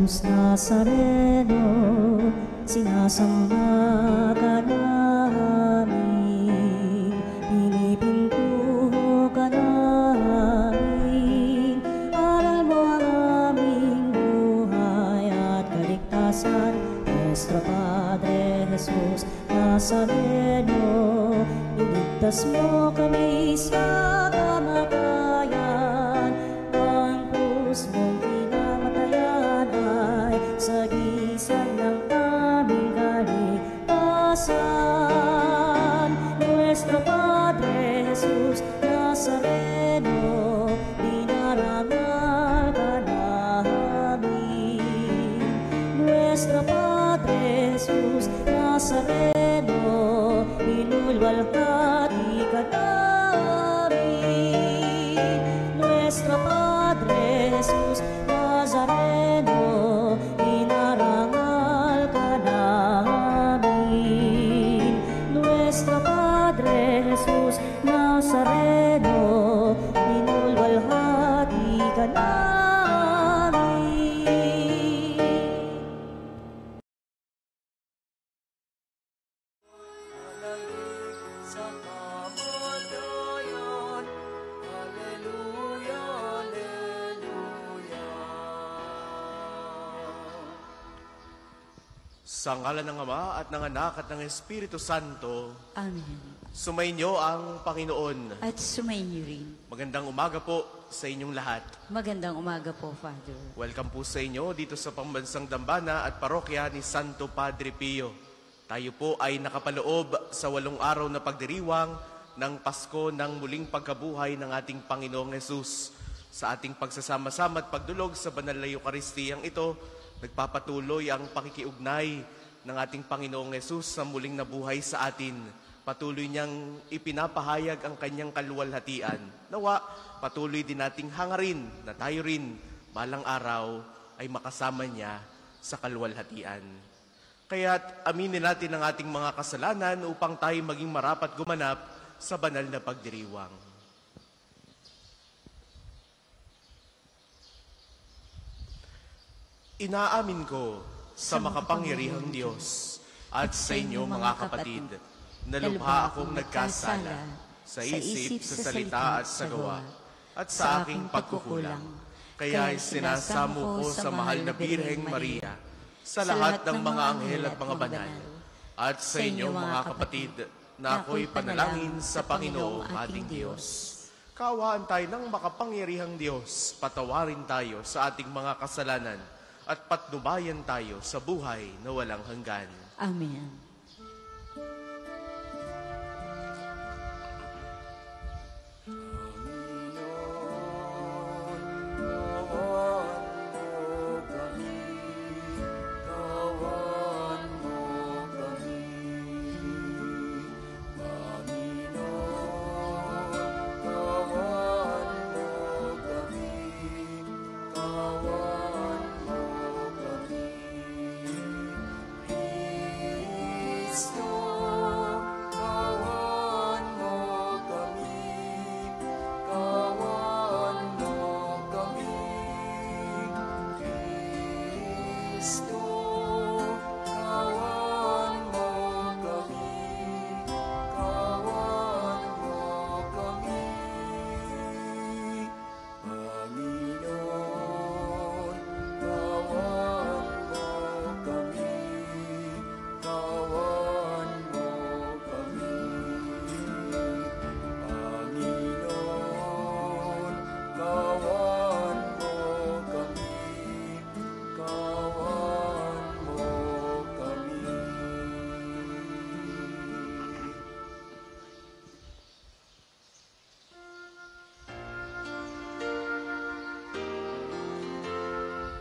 Jesus Nazareno, sinasamba ka namin, pinipintuho ka namin. Aral mo ang aming buhay at kaligtasan, Nuestro Padre Jesus Nazareno, iligtas mo kami sa kamatayan. Ang krus mong pinamatayan ay sagisag ng aming kaligtasan. Nuestro Padre Jesus Nazareno, dinarangal ka namin. Nuestro Padre Jesus Nazareno, inulwalhati ka namin. Nuestro Padre Jesus Nazareno, inarangal ka namin. Nuestro Padre Jesus Nazareno, inulwalhati ka namin. Sa ngalan ng Ama at ng Anak at ng Espiritu Santo. Amen. Sumainyo ang Panginoon. At sumainyo rin. Magandang umaga po sa inyong lahat. Magandang umaga po, Father. Welcome po sa inyo dito sa Pambansang Dambana at Parokya ni Santo Padre Pio. Tayo po ay nakapaloob sa 8 araw na pagdiriwang ng Pasko ng muling pagkabuhay ng ating Panginoong Hesus. Sa ating pagsasama-sama at pagdulog sa banal na Eukaristiyang ito, nagpapatuloy ang pakikiugnay ng ating Panginoong Hesus sa muling nabuhay sa atin. Patuloy niyang ipinapahayag ang kanyang kaluwalhatian. Nawa, patuloy din nating hangarin na tayo rin balang araw ay makasama niya sa kaluwalhatian. Kaya't aminin natin ang ating mga kasalanan upang tayo maging marapat gumanap sa banal na pagdiriwang. Inaamin ko sa makapangyarihang Diyos at sa inyo mga kapatid, na lubha akong nagkasala sa isip, sa salita at sa gawa, at sa aking pagkukulang. Kaya sinasamo ko sa mahal na Birheng Maria, sa lahat ng mga anghel at mga banal, at sa inyo mga kapatid, na ako'y panalangin sa Panginoong ating Diyos. Kaawaan tayo ng makapangyarihang Diyos, patawarin tayo sa ating mga kasalanan, at patnubayan tayo sa buhay na walang hanggan. Amen.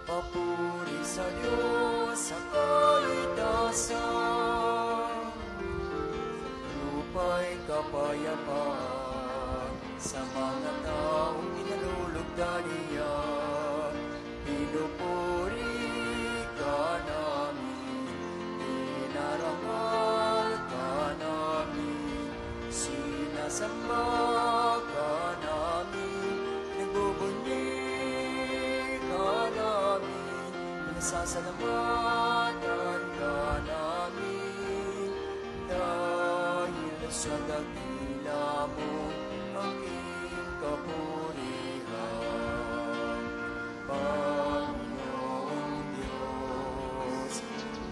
Papuri sa Diyos sa kaligtasan, lupa'y kapayapaan sa mga taong inalulugda niya. Pinupuri ka namin, inarangal ka namin, sinasamba ka namin, nagbubunyi ka namin, Sasalamatan ka namin dahil sa dakila mo aking kapurihan. Panginoong Diyos,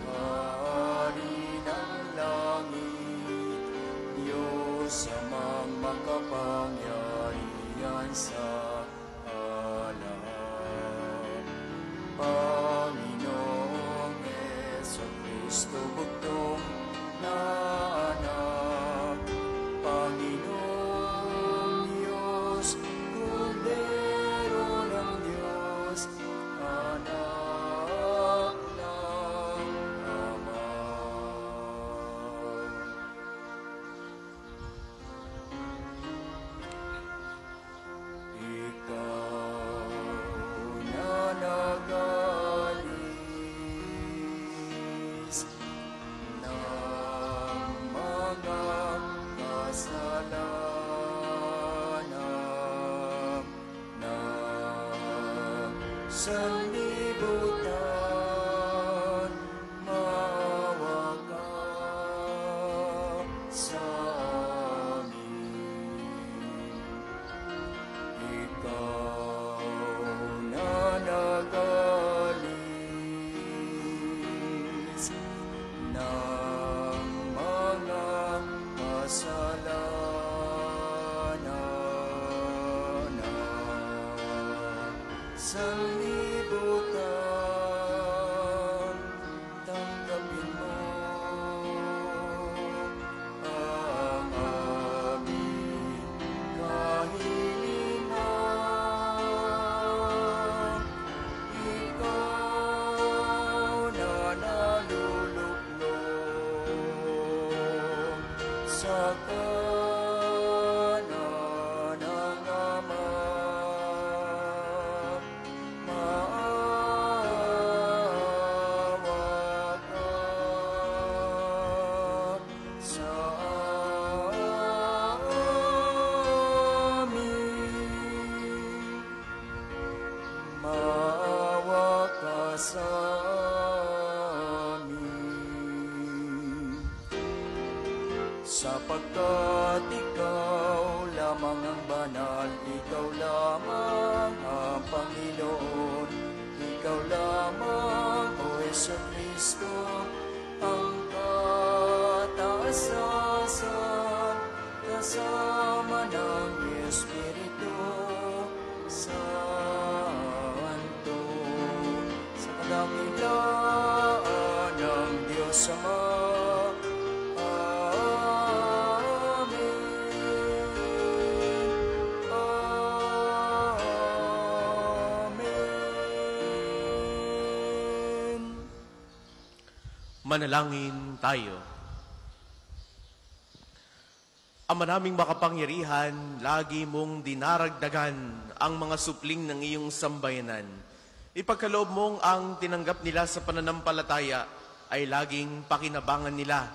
Hari ng langit, Diyos amang makapangyarihan sa alam. Panginoong Jesucristo, bugtong na anak, Panginoong Diyos, Kordero ng Diyos, anak ng Ama. Ikaw na nagalis ng mga kasalanan ng sanlibutan, maawa ka sa amin. Ikaw na nagalis ng mga kasalanan ng sanlibutan, tanggapin mo ang aming kahilingan. Ikaw na naluluklong sa kanan ng Ama, maawa ka sa amin. Maawa ka sa amin. Sapagkat ikaw lamang ang banal, ikaw lamang ang Panginoon, ikaw lamang, O Jesucristo, ang kataasasan, kasama ng Espiritu Santo, sa kadakilaan ng Diyos Ama. Manalangin tayo. Ama naming makapangyarihan, lagi mong dinaragdagan ang mga supling ng iyong sambayanan. Ipagkaloob mong ang tinanggap nila sa pananampalataya ay laging pakinabangan nila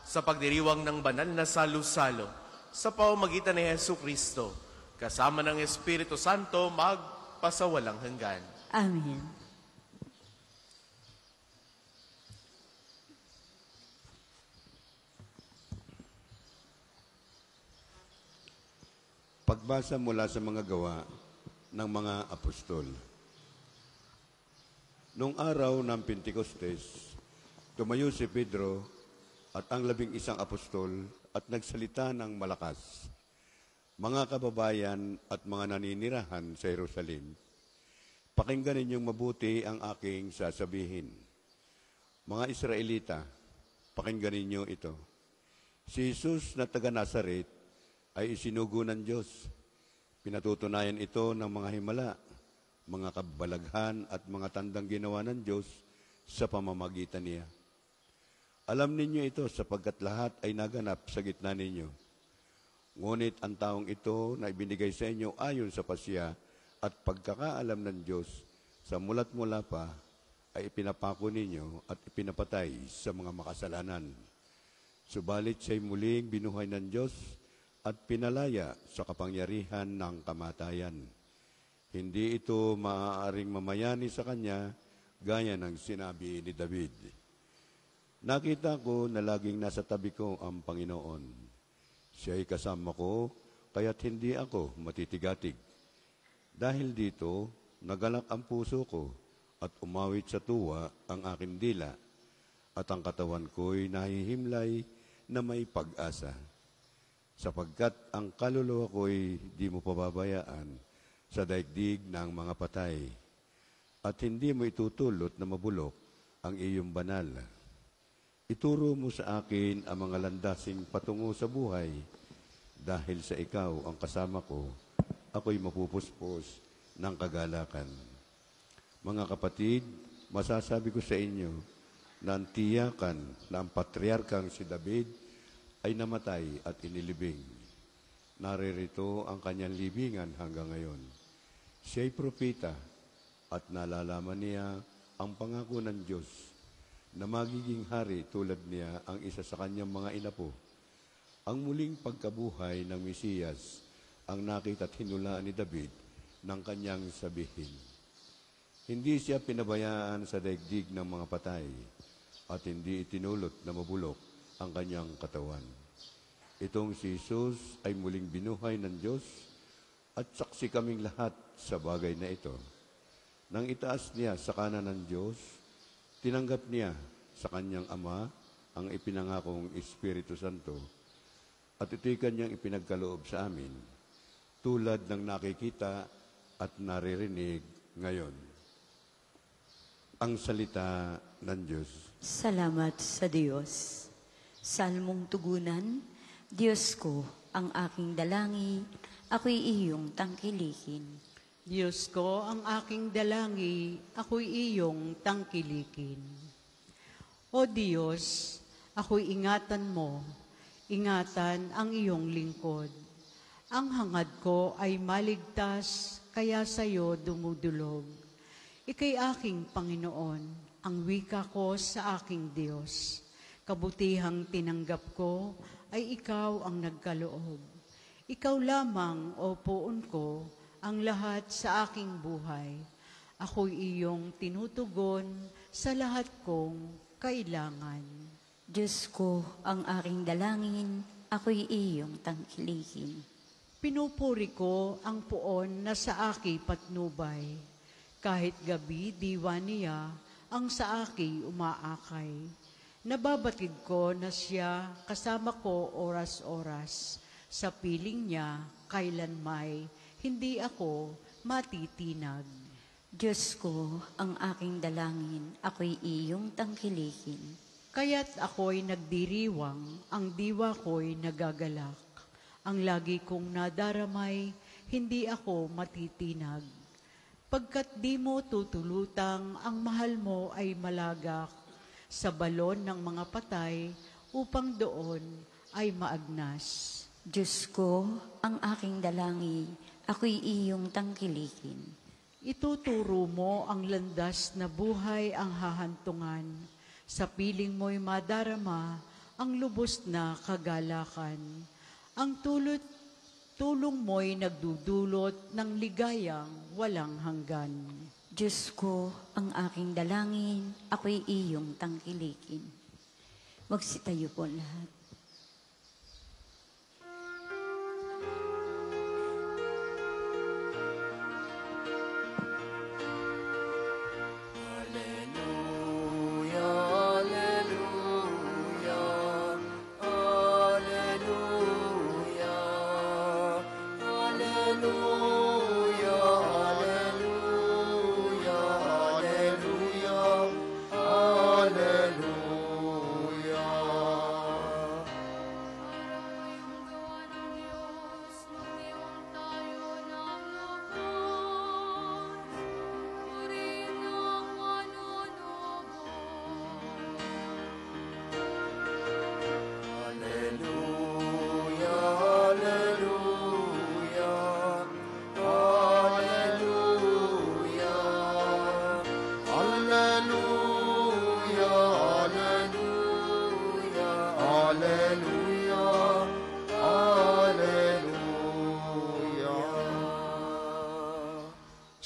sa pagdiriwang ng banal na salo-salo sa pamamagitan ni Jesucristo, kasama ng Espiritu Santo, magpasawalang hanggan. Amen. Pagbasa mula sa mga gawa ng mga apostol. Noong araw ng Pentecostes, tumayo si Pedro at ang 11 apostol at nagsalita ng malakas. Mga kababayan at mga naninirahan sa Jerusalem, pakinggan ninyong mabuti ang aking sasabihin. Mga Israelita, pakinggan ninyo ito. Si Jesus na taga Nazaret ay isinugo ng Diyos. Pinatutunayan ito ng mga himala, mga kabalaghan at mga tandang ginawa ng Diyos sa pamamagitan niya. Alam ninyo ito sapagkat lahat ay naganap sa gitna ninyo. Ngunit ang taong ito na ibinigay sa inyo ayon sa pasya at pagkakaalam ng Diyos sa mulat mula pa ay ipinapako ninyo at ipinapatay sa mga makasalanan. Subalit siya'y muling binuhay ng Diyos at pinalaya sa kapangyarihan ng kamatayan. Hindi ito maaaring mamayani sa Kanya gaya ng sinabi ni David. Nakita ko na laging nasa tabi ko ang Panginoon. Siya'y kasama ko, kaya't hindi ako matitigatig. Dahil dito, nagalak ang puso ko at umawit sa tuwa ang aking dila at ang katawan ko'y nahihimlay na may pag-asa. Sapagkat ang kaluluwa ko'y di mo pababayaan sa daigdig ng mga patay at hindi mo itutulot na mabulok ang iyong banal. Ituro mo sa akin ang mga landasing patungo sa buhay. Dahil sa ikaw ang kasama ko, ako'y mapupuspos ng kagalakan. Mga kapatid, masasabi ko sa inyo na ang tiyakan na ang patriarkang si David ay namatay at inilibing. Naririto ang kanyang libingan hanggang ngayon. Siya'y propeta at nalalaman niya ang pangako ng Diyos na magiging hari tulad niya ang isa sa kanyang mga inapo. Ang muling pagkabuhay ng Mesiyas ang nakita at hinulaan ni David ng kanyang sabihin. Hindi siya pinabayaan sa daigdig ng mga patay at hindi itinulot na mabulok ang kanyang katawan. Itong si Jesus ay muling binuhay ng Diyos at saksi kaming lahat sa bagay na ito. Nang itaas niya sa kanan ng Diyos, tinanggap niya sa kanyang Ama ang ipinangakong Espiritu Santo at ito'y kanyang ipinagkaloob sa amin tulad ng nakikita at naririnig ngayon. Ang salita ng Diyos. Salamat sa Diyos. Salmong tugunan, Diyos ko, ang aking dalangi, ako'y iyong tangkilikin. Diyos ko, ang aking dalangi, ako'y iyong tangkilikin. O Diyos, ako'y ingatan mo, ingatan ang iyong lingkod. Ang hangad ko ay maligtas, kaya sa'yo dumudulog. Ika'y aking Panginoon, ang wika ko sa aking Diyos. Kabutihang tinanggap ko ay ikaw ang nagkaloob. Ikaw lamang, o poon ko, ang lahat sa aking buhay. Ako'y iyong tinutugon sa lahat kong kailangan. Diyos ko, ang aking dalangin, ako'y iyong tangkilikin. Pinupuri ko ang puon na sa aki patnubay. Kahit gabi, diwa niya ang sa aki umaakay. Nababatid ko na siya kasama ko oras-oras. Sa piling niya, kailanmay, hindi ako matitinag. Diyos ko, ang aking dalangin, ako'y iyong tangkilikin. Kaya't ako'y nagdiriwang, ang diwa ko'y nagagalak. Ang lagi kong nadaramay, hindi ako matitinag. Pagkat di mo tutulutang, ang mahal mo ay malagak sa balon ng mga patay, upang doon ay maagnas. Diyos ko, ang aking dalangi, ako'y iyong tangkilikin. Ituturo mo ang landas na buhay ang hahantungan. Sa piling mo'y madarama ang lubos na kagalakan. Ang tulong mo'y nagdudulot ng ligayang walang hanggan. Diyos ko, ang aking dalangin, ako'y iyong tangkilikin. Magsitayo po lahat.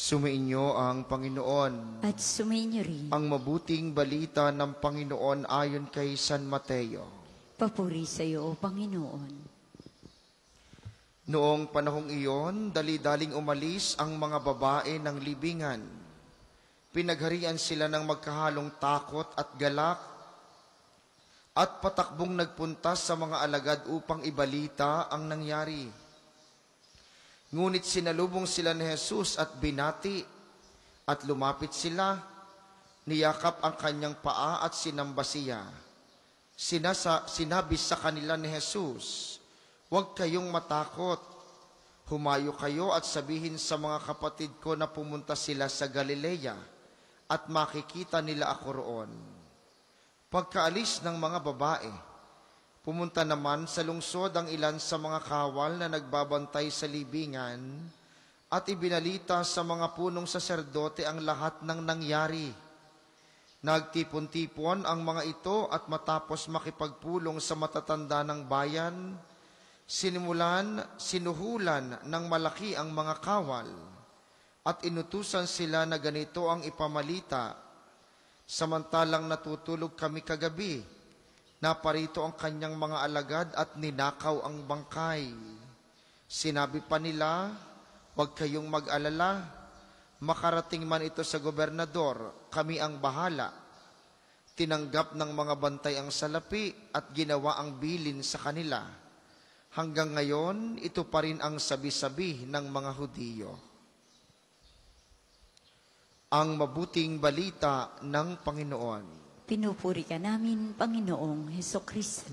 Sumainyo ang Panginoon. At sumainyo rin. Ang mabuting balita ng Panginoon ayon kay San Mateo. Papuri sa iyo, O Panginoon. Noong panahong iyon, dali-daling umalis ang mga babae ng libingan. Pinagharian sila ng magkahalong takot at galak at patakbong nagpunta sa mga alagad upang ibalita ang nangyari. Ngunit sinalubong sila ni Jesus at binati, at lumapit sila, niyakap ang kanyang paa at sinamba siya. Sinabi sa kanila ni Jesus, "Huwag kayong matakot. Humayo kayo at sabihin sa mga kapatid ko na pumunta sila sa Galilea at makikita nila ako roon." Pagkaalis ng mga babae, pumunta naman sa lungsod ang ilan sa mga kawal na nagbabantay sa libingan at ibinalita sa mga punong saserdote ang lahat ng nangyari. Nagtipon-tipon ang mga ito at matapos makipagpulong sa matatanda ng bayan, sinuhulan ng malaki ang mga kawal at inutusan sila na ganito ang ipamalita. Samantalang natutulog kami kagabi, naparito ang kanyang mga alagad at ninakaw ang bangkay. Sinabi pa nila, "Huwag kayong mag-alala, makarating man ito sa gobernador, kami ang bahala." Tinanggap ng mga bantay ang salapi at ginawa ang bilin sa kanila. Hanggang ngayon, ito pa rin ang sabi-sabi ng mga Hudiyo. Ang mabuting balita ng Panginoon. Pinupuri ka namin, Panginoong Hesukristo.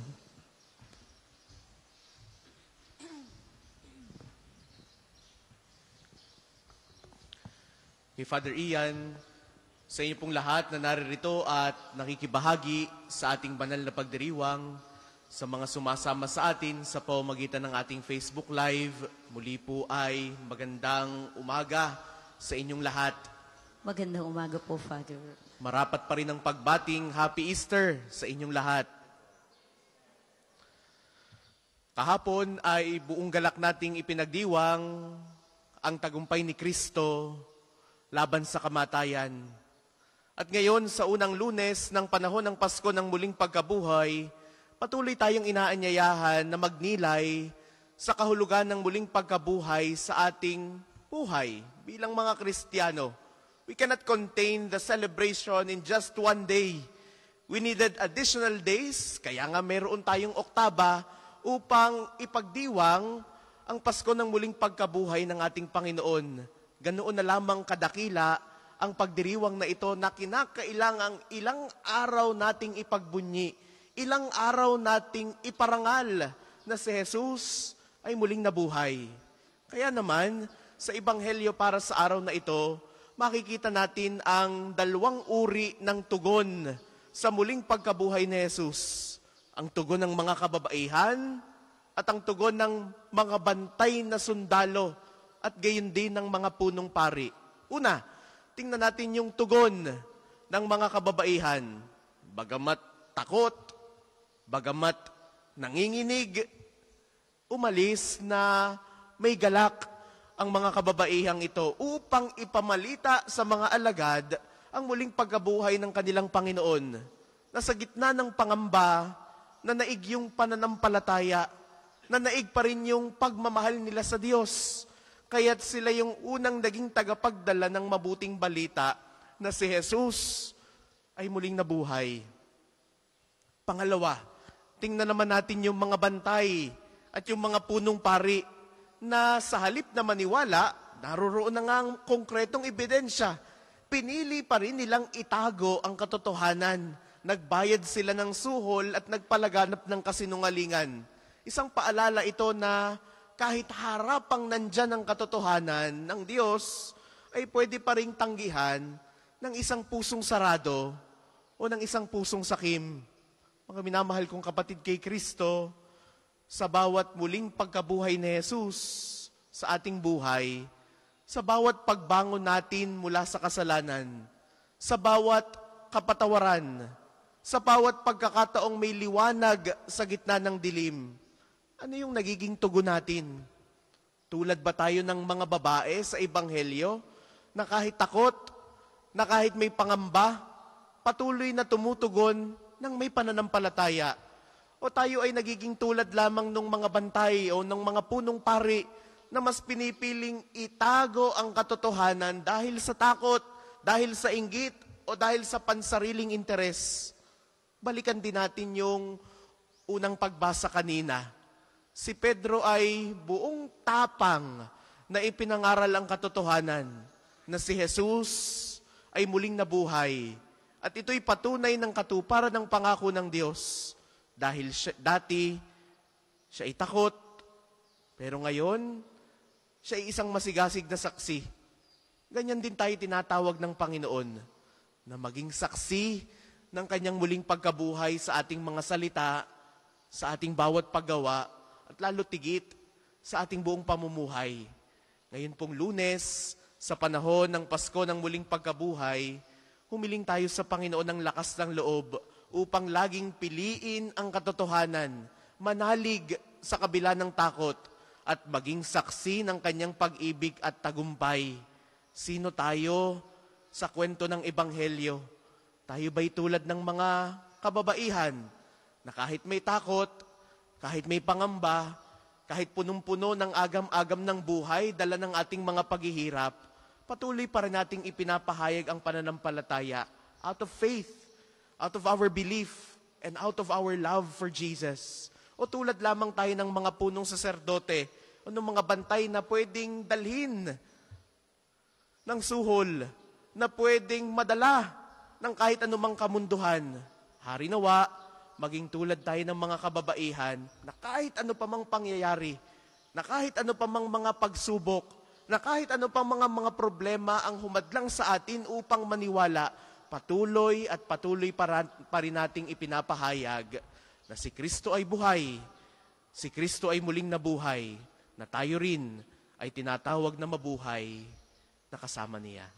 Ni Father Ian, sa inyo pong lahat na naririto at nakikibahagi sa ating banal na pagdiriwang, sa mga sumasama sa atin sa pamamagitan ng ating Facebook Live, muli po ay magandang umaga sa inyong lahat. Magandang umaga po, Father. Marapat pa rin ang pagbating Happy Easter sa inyong lahat. Kahapon ay buong galak nating ipinagdiwang ang tagumpay ni Kristo laban sa kamatayan. At ngayon sa unang Lunes ng panahon ng Pasko ng muling pagkabuhay, patuloy tayong inaanyayahan na magnilay sa kahulugan ng muling pagkabuhay sa ating buhay bilang mga Kristiyano. We cannot contain the celebration in just one day. We needed additional days, kaya nga meron tayong oktaba upang ipagdiwang ang Pasko ng muling pagkabuhay ng ating Panginoon. Ganoon na lamang kadakila ang pagdiriwang na ito na kinakailangang ilang araw nating ipagbunyi, ilang araw nating iparangal na si Jesus ay muling nabuhay. Kaya naman, sa Ebanghelyo para sa araw na ito, makikita natin ang dalawang uri ng tugon sa muling pagkabuhay ni Jesus. Ang tugon ng mga kababaihan at ang tugon ng mga bantay na sundalo at gayon din ng mga punong pari. Una, tingnan natin yung tugon ng mga kababaihan. Bagamat takot, bagamat nanginginig, umalis na may galak ang mga kababaihang ito upang ipamalita sa mga alagad ang muling pagkabuhay ng kanilang Panginoon na sa gitna ng pangamba, na naig yung pananampalataya, na naig pa rin yung pagmamahal nila sa Diyos. Kaya't sila yung unang naging tagapagdala ng mabuting balita na si Jesus ay muling nabuhay. Pangalawa, tingnan naman natin yung mga bantay at yung mga punong pari na sa halip na maniwala, naroroon na nga ang konkretong ebidensya. Pinili pa rin nilang itago ang katotohanan. Nagbayad sila ng suhol at nagpalaganap ng kasinungalingan. Isang paalala ito na kahit harapang nandyan ang katotohanan ng Diyos, ay pwede pa rin tanggihan ng isang pusong sarado o ng isang pusong sakim. Mga minamahal kong kapatid kay Kristo, sa bawat muling pagkabuhay ni Jesus sa ating buhay, sa bawat pagbangon natin mula sa kasalanan, sa bawat kapatawaran, sa bawat pagkakataong may liwanag sa gitna ng dilim, ano yung nagiging tugon natin? Tulad ba tayo ng mga babae sa Ebanghelyo na kahit takot, na kahit may pangamba, patuloy na tumutugon ng may pananampalataya. O tayo ay nagiging tulad lamang ng mga bantay o ng mga punong pari na mas pinipiling itago ang katotohanan dahil sa takot, dahil sa inggit, o dahil sa pansariling interes. Balikan din natin yung unang pagbasa kanina. Si Pedro ay buong tapang na ipinangaral ang katotohanan na si Jesus ay muling nabuhay. At ito'y patunay ng katuparan ng pangako ng Diyos. Dahil dati, siya ay takot. Pero ngayon, siya ay isang masigasig na saksi. Ganyan din tayo tinatawag ng Panginoon na maging saksi ng kanyang muling pagkabuhay sa ating mga salita, sa ating bawat paggawa, at lalo tigit sa ating buong pamumuhay. Ngayon pong Lunes, sa panahon ng Pasko ng muling pagkabuhay, humiling tayo sa Panginoon ng lakas ng loob upang laging piliin ang katotohanan, manalig sa kabila ng takot, at maging saksi ng kanyang pag-ibig at tagumpay. Sino tayo sa kwento ng Ebanghelyo? Tayo ba'y tulad ng mga kababaihan na kahit may takot, kahit may pangamba, kahit punong-puno ng agam-agam ng buhay, dala ng ating mga paghihirap, patuloy pa rin nating ipinapahayag ang pananampalataya out of faith, out of our belief, and out of our love for Jesus. O tulad lamang tayo ng mga punong saserdote o ng mga bantay na pwedeng dalhin ng suhol, na pwedeng madala ng kahit anumang kamunduhan. Hari nawa, maging tulad tayo ng mga kababaihan na kahit ano pa mang pangyayari, na kahit ano pa mang mga pagsubok, na kahit ano pang mga problema ang humadlang sa atin upang maniwala, patuloy at patuloy pa rin nating ipinapahayag na si Kristo ay buhay, si Kristo ay muling nabuhay, na tayo rin ay tinatawag na mabuhay na kasama niya.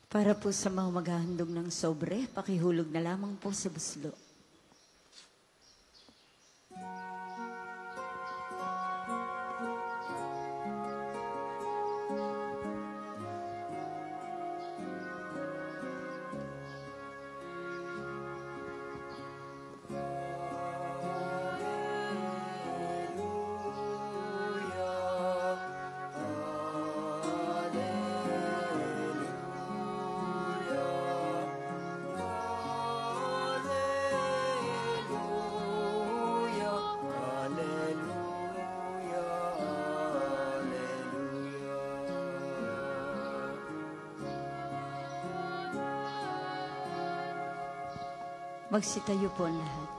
Para po sa mga maghahandog ng sobre, pakihulog na lamang po sa buslo. Magsitayo po ang lahat.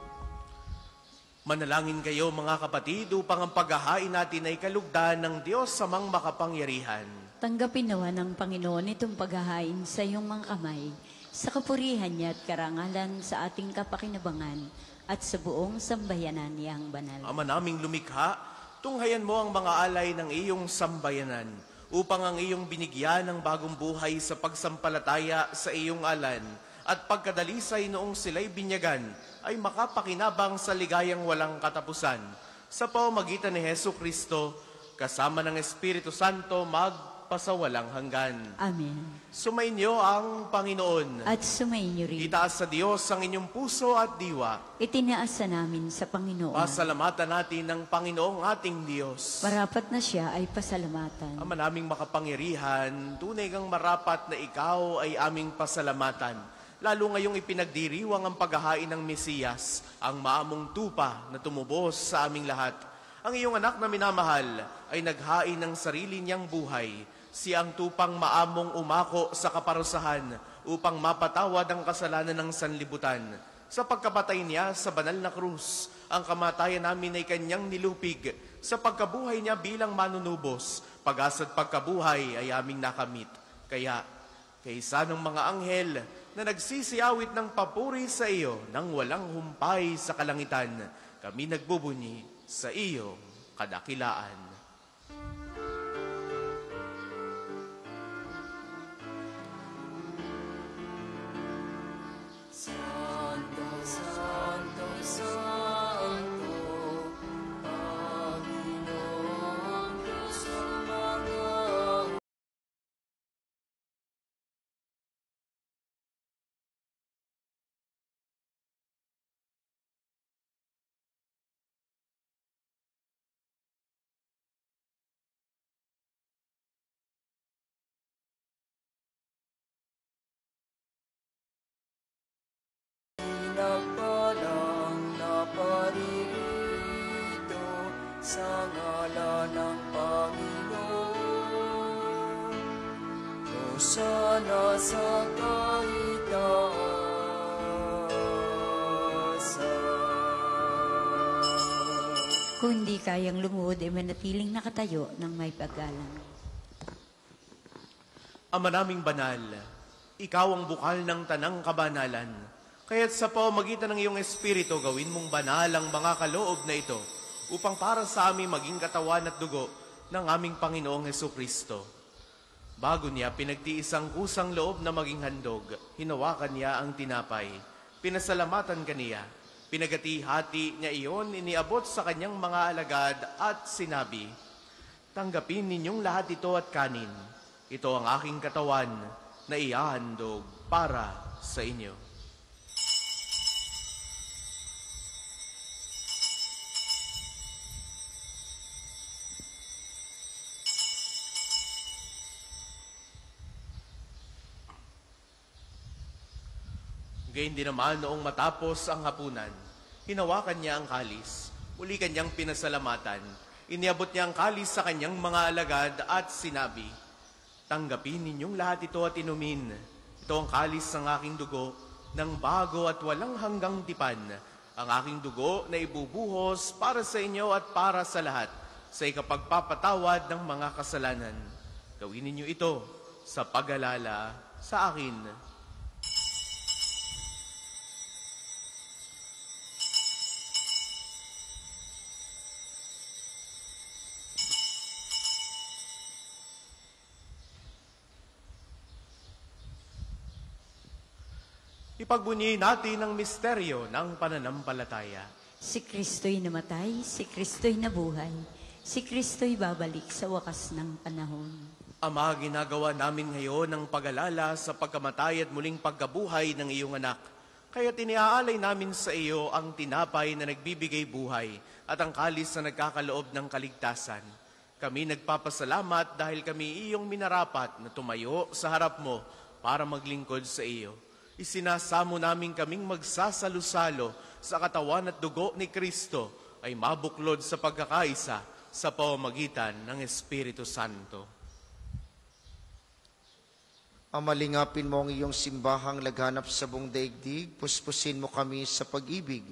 Manalangin kayo mga kapatid upang ang paghahain natin ay kalugdan ng Diyos samang makapangyarihan. Tanggapin nawa ng Panginoon itong paghahain sa iyong mga kamay, sa kapurihan niya at karangalan sa ating kapakinabangan at sa buong sambayanan niyang banal. Ama naming lumikha, tunghayan mo ang mga alay ng iyong sambayanan upang ang iyong binigyan ng bagong buhay sa pagsampalataya sa iyong alan at pagkadalisay noong sila'y binyagan ay makapakinabang sa ligayang walang katapusan. Sa pamamagitan ni Hesu Kristo, kasama ng Espiritu Santo, magpasawalang hanggan. Amen. Sumainyo ang Panginoon. At sumainyo rin. Itaas sa Diyos ang inyong puso at diwa. Itinaasa namin sa Panginoon. Pasalamatan natin ng Panginoong ating Diyos. Marapat na siya ay pasalamatan. Ama naming makapangyarihan, tunay kang marapat na ikaw ay aming pasalamatan. Lalo ngayong ipinagdiriwang ang paghahain ng Mesiyas, ang maamong tupa na tumubos sa aming lahat. Ang iyong anak na minamahal ay naghain ng sarili niyang buhay. Siyang tupang maamong umako sa kaparusahan upang mapatawad ang kasalanan ng sanlibutan. Sa pagkabatay niya sa banal na krus, ang kamatayan namin ay kanyang nilupig. Sa pagkabuhay niya bilang manunubos, pag-asa't pagkabuhay ay aming nakamit. Kaya, kaysa ng mga anghel na nagsisiyawit ng papuri sa iyo nang walang humpay sa kalangitan, kami nagbubunyi sa iyo kadakilaan. Santo, Santo, Santo, Panginoon pinagpalang naparirito sa ngalan ng Panginoon. Hosana sa kaitaasan. Kung hindi kayang lumuhod, ay manatiling nakatayo ng may paggalang. Ama naming banal, ikaw ang bukal ng tanang kabanalan. Kaya't sa pamamagitan ng iyong Espiritu, gawin mong banal ang mga kaloob na ito upang para sa amin maging katawan at dugo ng aming Panginoong Hesukristo. Bago niya pinagtiis ang kusang loob na maging handog, hinawakan niya ang tinapay, pinasalamatan kaniya, pinagati-hati niya iyon, iniabot sa kanyang mga alagad at sinabi, "Tanggapin ninyong lahat ito at kanin. Ito ang aking katawan na ihahandog para sa inyo." Gayun din naman noong matapos ang hapunan, hinawakan niya ang kalis, muli kanyang pinasalamatan, iniabot niya ang kalis sa kanyang mga alagad at sinabi, "Tanggapin ninyong lahat ito at inumin. Ito ang kalis ng aking dugo, ng bago at walang hanggang tipan, ang aking dugo na ibubuhos para sa inyo at para sa lahat, sa ikapagpapatawad ng mga kasalanan. Gawin ninyo ito sa pag-alala sa akin." Ipagbunyi natin ang misteryo ng pananampalataya. Si Kristo'y namatay, si Kristo'y nabuhay, si Kristo'y babalik sa wakas ng panahon. Ama, ginagawa namin ngayon ang pag-alala sa pagkamatay at muling pagkabuhay ng iyong anak. Kaya tiniaalay namin sa iyo ang tinapay na nagbibigay buhay at ang kalis na nagkakaloob ng kaligtasan. Kami nagpapasalamat dahil kami iyong minarapat na tumayo sa harap mo para maglingkod sa iyo. Isinasamo namin kaming magsasalo-salo sa katawan at dugo ni Kristo ay mabuklod sa pagkakaisa sa pamamagitan ng Espiritu Santo. Amalingapin mo ang iyong simbahang laganap sa buong daigdig, puspusin mo kami sa pag-ibig.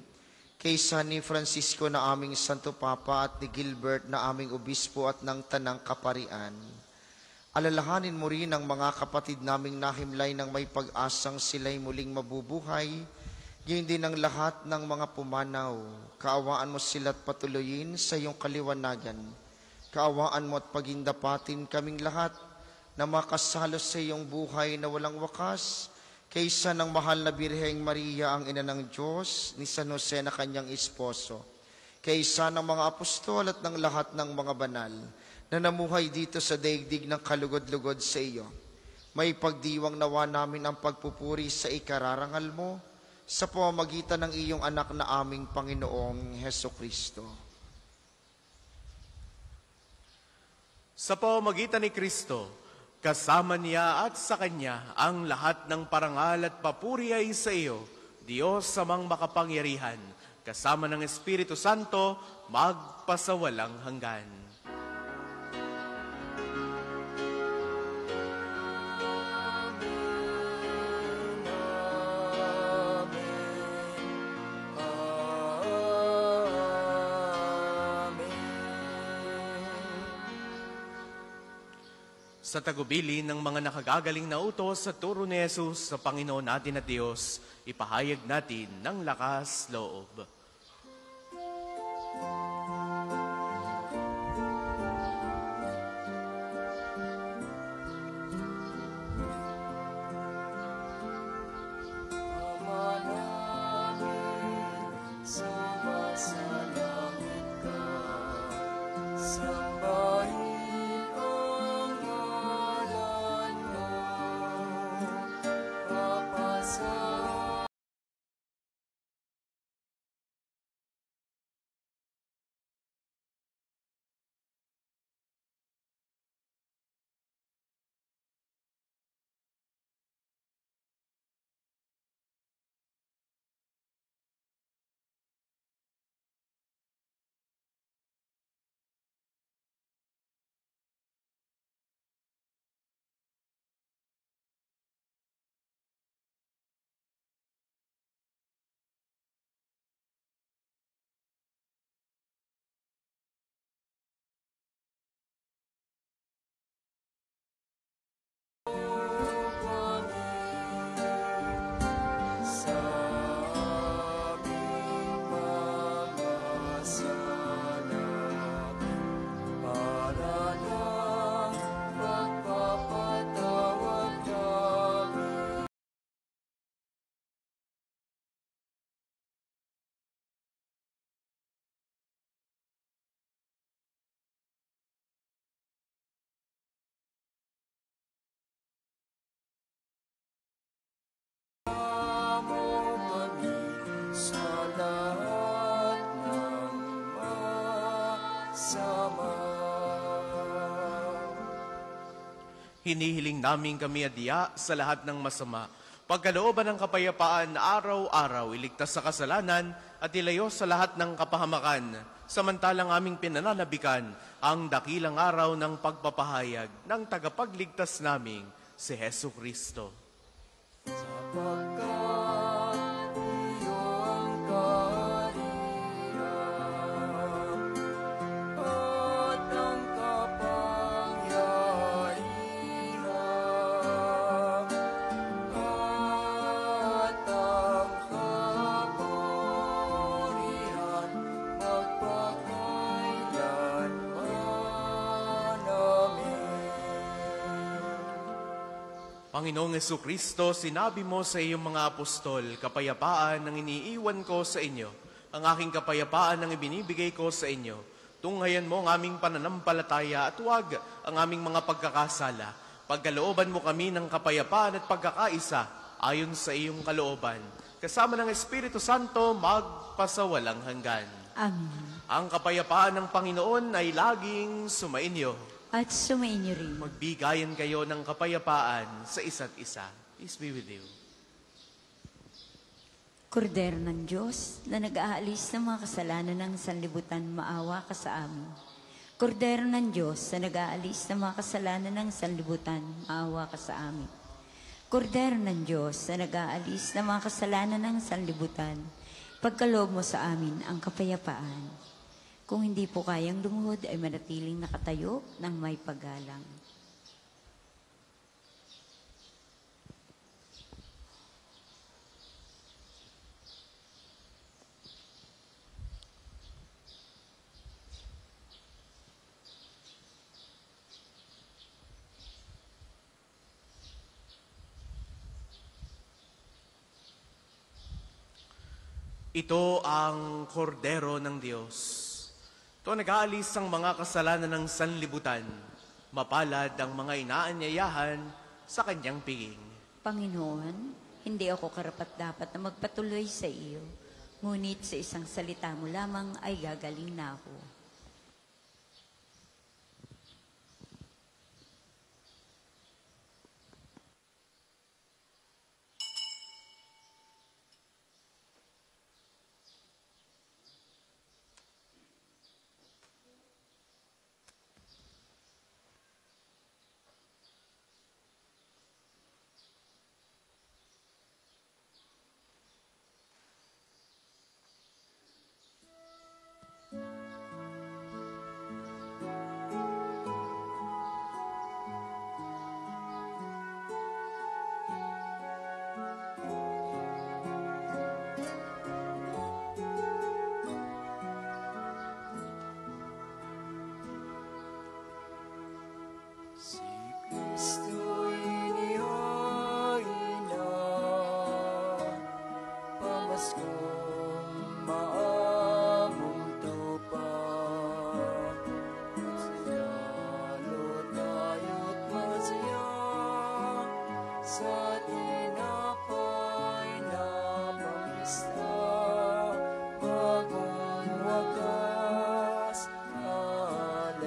Kaysa ni Francisco na aming Santo Papa at ni Gilbert na aming Obispo at ng Tanang Kaparian. Alalahanin mo rin ang mga kapatid naming nahimlay ng may pag-asang sila'y muling mabubuhay, gayon din ang lahat ng mga pumanaw. Kaawaan mo sila't patuloyin sa iyong kaliwanagan. Kaawaan mo at pagindapatin kaming lahat na makasalo sa iyong buhay na walang wakas, kaysa ng mahal na Birheng Maria, ang ina ng Diyos, ni San Jose na kanyang esposo, kaysa ng mga apostol at ng lahat ng mga banal, na namuhay dito sa daigdig ng kalugod-lugod sa iyo. May pagdiwang nawa namin ang pagpupuri sa ikararangal mo sa pamamagitan ng iyong anak na aming Panginoong Hesukristo. Sa pamamagitan ni Kristo, kasama niya at sa Kanya ang lahat ng parangal at papuri ay sa iyo, Diyos samang makapangyarihan, kasama ng Espiritu Santo, magpasawalang hanggan. Sa tagubilin ng mga nakagagaling na utos sa turo ni Jesus sa Panginoon natin at Diyos, ipahayag natin ng lakas loob. Hinihiling namin kami adya sa lahat ng masama. Pagkalooban ng kapayapaan na araw-araw, iligtas sa kasalanan at ilayo sa lahat ng kapahamakan. Samantalang aming pinananabikan ang dakilang araw ng pagpapahayag ng tagapagligtas naming si Hesu Kristo. Sapagkat iyong kaharian at ang kapangyarihan at ang kapurihan magpakailanman. Amen. Panginoong Jesucristo, sinabi mo sa iyong mga apostol, kapayapaan ang iniiwan ko sa inyo. Ang aking kapayapaan ang ibinibigay ko sa inyo. Tunghayan mo ang aming pananampalataya at huwag ang aming mga pagkakasala. Pagkalooban mo kami ng kapayapaan at pagkakaisa ayon sa iyong kalooban. Kasama ng Espiritu Santo, magpasawalang hanggan. Amen. Ang kapayapaan ng Panginoon ay laging sumainyo. At sumainyo rin. Magbigayan kayo ng kapayapaan sa isa't isa. Peace be with you. Kordero ng Diyos na nag-aalis ng mga kasalanan ng sanlibutan, maawa ka sa amin. Kordero ng Diyos na nag-aalis ng mga kasalanan ng sanlibutan, maawa ka sa amin. Kordero ng Diyos na nag-aalis ng mga kasalanan ng sanlibutan, pagkaloob mo sa amin ang kapayapaan. Kung hindi po kayang lumuhod, ay manatiling nakatayo ng may paggalang. Ito ang kordero ng Diyos. Ito nag-aalis ang mga kasalanan ng sanlibutan. Mapalad ang mga inaanyayahan sa kanyang piging. Panginoon, hindi ako karapat-dapat na magpatuloy sa iyo, ngunit sa isang salita mo lamang ay gagaling na ako. Si Kristo'y inihain na pamaskong maamong tupa. Masayalo tayo't masaya sa tinapay na pamista, bagong wakas. Hallelujah.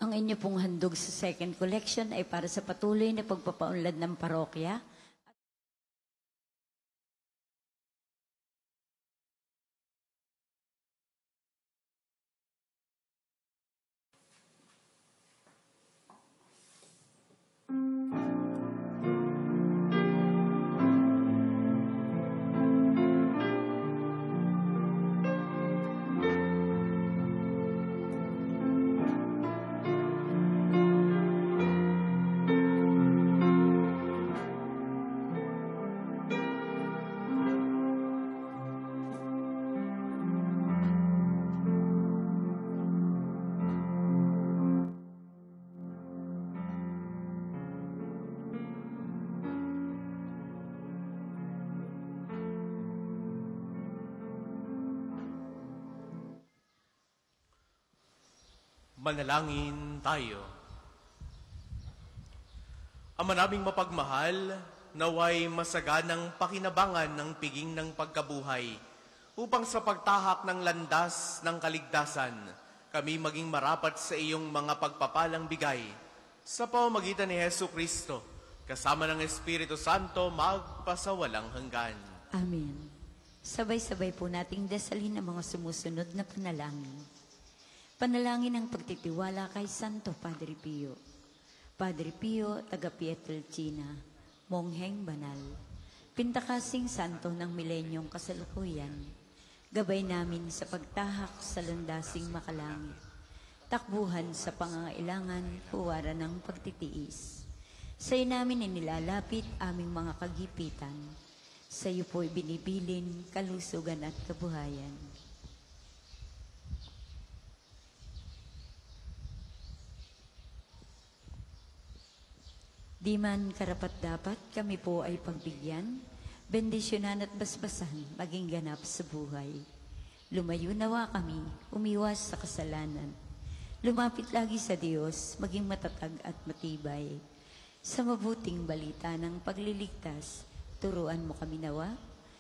Ang inyo pong handog sa second collection ay para sa patuloy na pagpapaunlad ng parokya. Manalangin tayo. Ama naming mapagmahal, naway masaganang pakinabangan ng piging ng pagkabuhay upang sa pagtahak ng landas ng kaligtasan, kami maging marapat sa iyong mga pagpapalang bigay. Sa pamamagitan ni Hesu Kristo, kasama ng Espiritu Santo, magpasawalang hanggan. Amen. Sabay-sabay po nating dasalin ang mga sumusunod na panalangin. Panalangin ng pagtitiwala kay Santo Padre Pio. Padre Pio, taga Pietrelcina, Mongheng Banal, pintakasing santo ng milenyong kasalukuyan, gabay namin sa pagtahak sa landasing makalangit, takbuhan sa pangangailangan, huwaran ng pagtitiis. Sa iyo namin inilalapit aming mga kagipitan. Sa iyo po'y binibilin, kalusugan at kabuhayan. Di man karapat-dapat kami po ay pagbigyan, bendisyonan at basbasan maging ganap sa buhay. Lumayo nawa kami, umiwas sa kasalanan. Lumapit lagi sa Diyos, maging matatag at matibay. Sa mabuting balita ng pagliligtas, turuan mo kami nawa.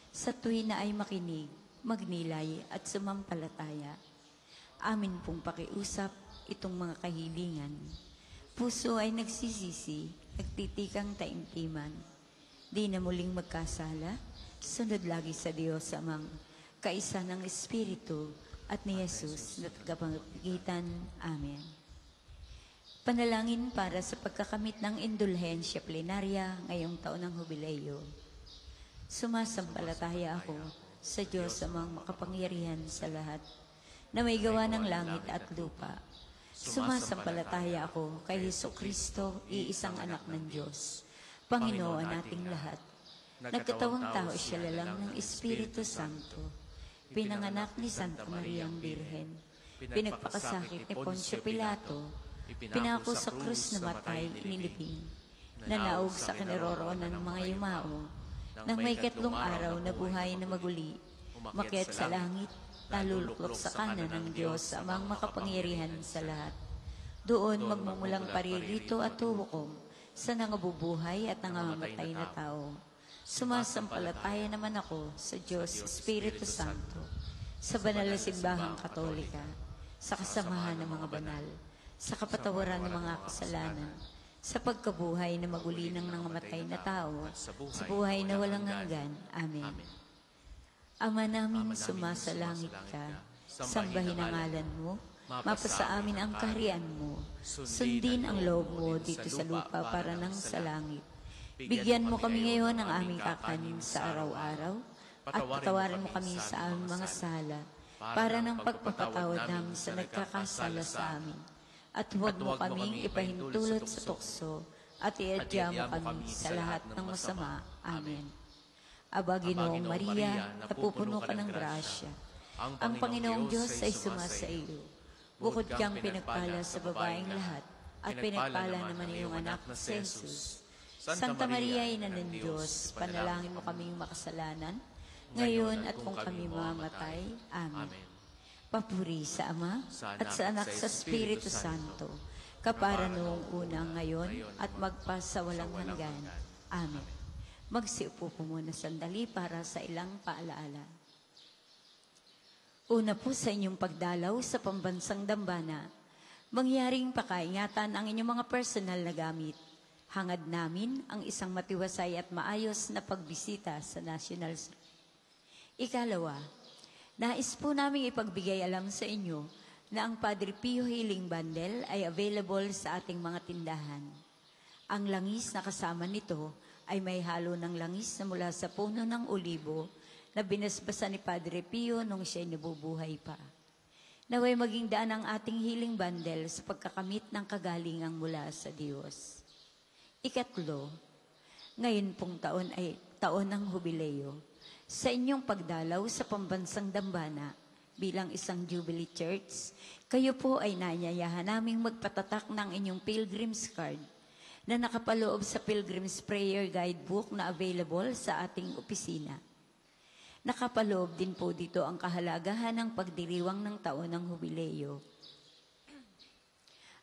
Sa tuwi na ay makinig, magnilay at sumampalataya. Amin pong pakiusap itong mga kahilingan. Puso ay nagsisisi, nagtitikang taimtiman. Di na muling magkasala, sunod lagi sa Diyos amang kaisa ng Espiritu at ni Jesus na tagapamagitan. Amen. Panalangin para sa pagkakamit ng indulhensya plenarya ngayong taon ng Jubileo. Sumasampalataya ako sa Diyos amang makapangyarihan sa lahat, na may gawa ng langit at lupa. Sumasampalataya ako kay Jesucristo, iisang anak ng Diyos, Panginoon nating lahat. Nagkatawang tao siya lalang ng Espiritu Santo, pinanganak ni Santa Mariang Birhen, pinagpakasakit ni Poncio Pilato, pinako sa krus na matay, inilibing, nanaog sa kinaroroonan ng mga yumao, nang may katlong araw na buhay na maguli, umakyat sa langit, naluluklok sa kanan ng Diyos amang makapangyarihan sa lahat. Doon magmumulang paririto at huhukom sa nangabubuhay at nangangamatay na tao. Sumasampalataya naman ako sa Diyos Espiritu Santo, sa banal na simbahang katolika, sa kasamahan ng mga banal, sa kapatawaran ng mga kasalanan, sa pagkabuhay na maguli ng nangamatay na tao, sa buhay na walang hanggan. Amen. Ama namin, sumasalangit ka, sambahin ang ngalan mo, mapasa amin ang kaharian mo, sundin ang loob mo dito sa lupa para nang sa langit. Bigyan mo kami ngayon ng aming kakanin sa araw-araw, at patawarin mo kami sa aming mga sala, para ng pagpapatawad namin sa nagkakasala sa amin. At huwag mo kaming ipahintulot sa tukso, at iadya mo kami sa lahat ng masama. Amen. Aba, Ginoong Maria, napupuno ka ng grasya. Ang Panginoong Diyos ay sumasa iyo. Bukod kang pinagpala sa babaeng lahat, at pinagpala naman iyong anak na si Jesus. Santa Maria, Ina ng Diyos, panalangin mo kaming makasalanan, ngayon at kung kami mamamatay. Amen. Papuri sa Ama, at sa Anak, sa Espiritu Santo, kapara noong una ngayon, at magpasawalang hanggan. Amen. Magsiupo po muna sandali para sa ilang paalaala. Una po sa inyong pagdalaw sa pambansang dambana, mangyaring pakaingatan ang inyong mga personal na gamit. Hangad namin ang isang matiwasay at maayos na pagbisita sa National. Ikalawa, nais po namin ipagbigay alam sa inyo na ang Padre Pio Healing Bundle ay available sa ating mga tindahan. Ang langis na kasama nito ay may halo ng langis na mula sa puno ng olibo na binasbasa ni Padre Pio nung siya'y nabubuhay pa. Naway maging daan ang ating healing bundle sa pagkakamit ng kagalingang mula sa Diyos. Ikatlo, ngayon pong taon ay taon ng Jubileo. Sa inyong pagdalaw sa pambansang dambana bilang isang Jubilee Church, kayo po ay naanyayahan naming magpatatak ng inyong Pilgrim's Card na nakapaloob sa Pilgrim's Prayer Guidebook na available sa ating opisina. Nakapaloob din po dito ang kahalagahan ng pagdiriwang ng taon ng Jubileo.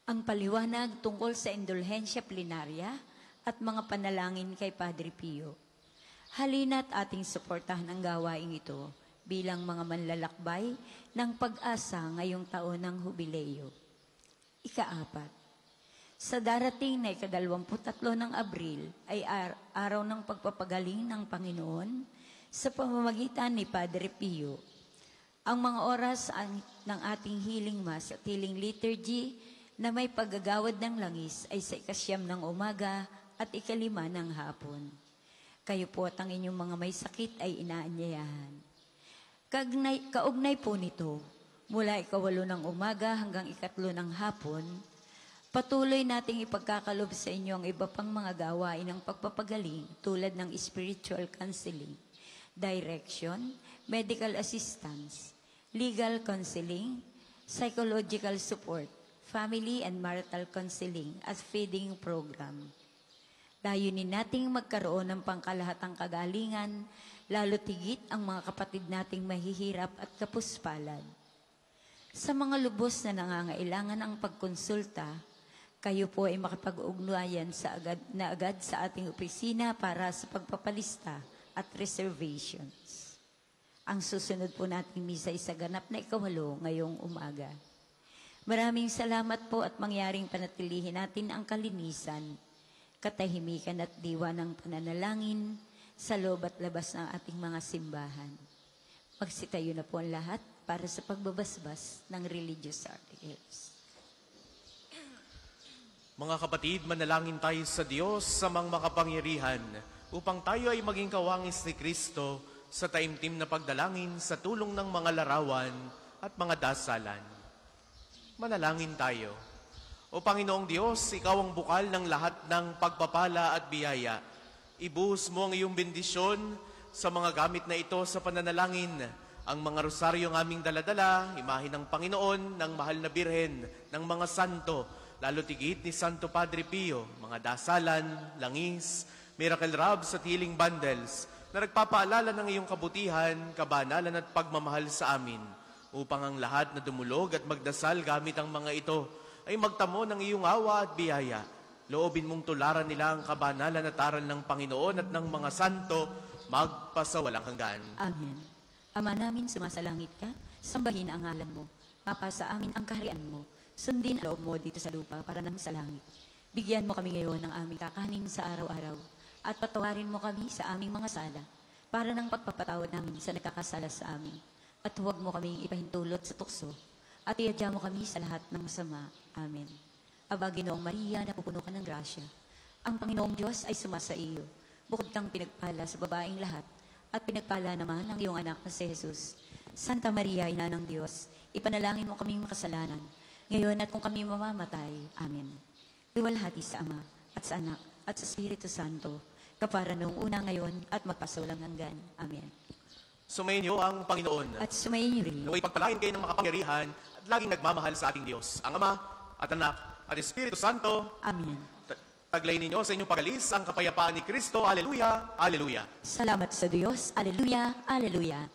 Ang paliwanag tungkol sa indulhensya plenarya at mga panalangin kay Padre Pio. Halina't ating suportahan ang gawaing ito bilang mga manlalakbay ng pag-asa ngayong taon ng hubileo. Ika-4. Sa darating na ika-23 ng Abril ay araw ng pagpapagaling ng Panginoon sa pamamagitan ni Padre Pio. Ang mga oras ng ating healing mass at healing liturgy na may paggagawad ng langis ay sa 9 ng umaga at 5 ng hapon. Kayo po at ang inyong mga may sakit ay inaanyayahan. Kaugnay po nito, mula 8 ng umaga hanggang 3 ng hapon, patuloy nating ipagkakalob sa inyo ang iba pang mga gawain ng pagpapagaling tulad ng spiritual counseling, direction, medical assistance, legal counseling, psychological support, family and marital counseling at feeding program. Layunin nating magkaroon ng pangkalahatang kagalingan, lalo tigit ang mga kapatid nating mahihirap at kapuspalad. Sa mga lubos na nangangailangan ang pagkonsulta, kayo po ay makipag-ugnayan agad sa ating opisina para sa pagpapalista at reservations. Ang susunod po nating misa ay sa ganap na 8 ngayong umaga. Maraming salamat po at mangyaring panatilihin natin ang kalinisan, katahimikan at diwa ng pananalangin sa loob at labas ng ating mga simbahan. Magsitayo na po ang lahat para sa pagbabasbas ng religious articles. Mga kapatid, manalangin tayo sa Diyos sa mga makapangyarihan upang tayo ay maging kawangis ni Kristo sa taimtim na pagdalangin sa tulong ng mga larawan at mga dasalan. Manalangin tayo. O Panginoong Diyos, Ikaw ang bukal ng lahat ng pagpapala at biyaya. Ibuhos mo ang iyong bendisyon sa mga gamit na ito sa pananalangin. Ang mga rosaryong aming daladala, imahe ng Panginoon, ng mahal na Birhen, ng mga santo, lalo tigit ni Santo Padre Pio, mga dasalan, langis, miracle robes at healing bundles, na nagpapaalala ng iyong kabutihan, kabanalan at pagmamahal sa amin, upang ang lahat na dumulog at magdasal gamit ang mga ito, ay magtamo ng iyong awa at biyaya. Loobin mong tularan nila ang kabanalan at aral ng Panginoon at ng mga santo, magpasawalang hanggan. Amen. Ama namin, sumasalangit ka, sambahin ang ngalan mo. Mapasa amin ang kaharian mo. Sundin ang loob mo dito sa lupa para nang sa langit. Bigyan mo kami ngayon ng aming kakanin sa araw-araw at patawarin mo kami sa aming mga sala para nang pagpapatawad namin sa nagkakasala sa amin. At huwag mo kaming ipahintulot sa tukso at iadya mo kami sa lahat ng masama. Amen. Aba, Ginoong Maria, napupuno ka ng grasya. Ang Panginoong Diyos ay sumasa iyo. Bukod kang pinagpala sa babaeng lahat, at pinagpala naman ang iyong anak na si Jesus. Santa Maria, Ina ng Diyos, ipanalangin mo kaming makasalanan, ngayon at kung kami mamamatay. Amen. Luwalhati sa Ama, at sa Anak, at sa Espiritu Santo, kapara noong una ngayon, at magpasawalang hanggan. Amen. Sumayin niyo ang Panginoon. At sumayin niyo rin. Naway pagpalain kayo ng makapangyarihan at laging nagmamahal sa ating Diyos, ang Ama at Anak at Espiritu Santo. Amen. Taglay ninyo sa inyong pagalis ang kapayapaan ni Kristo. Aleluya, aleluya. Salamat sa Diyos. Aleluya, aleluya.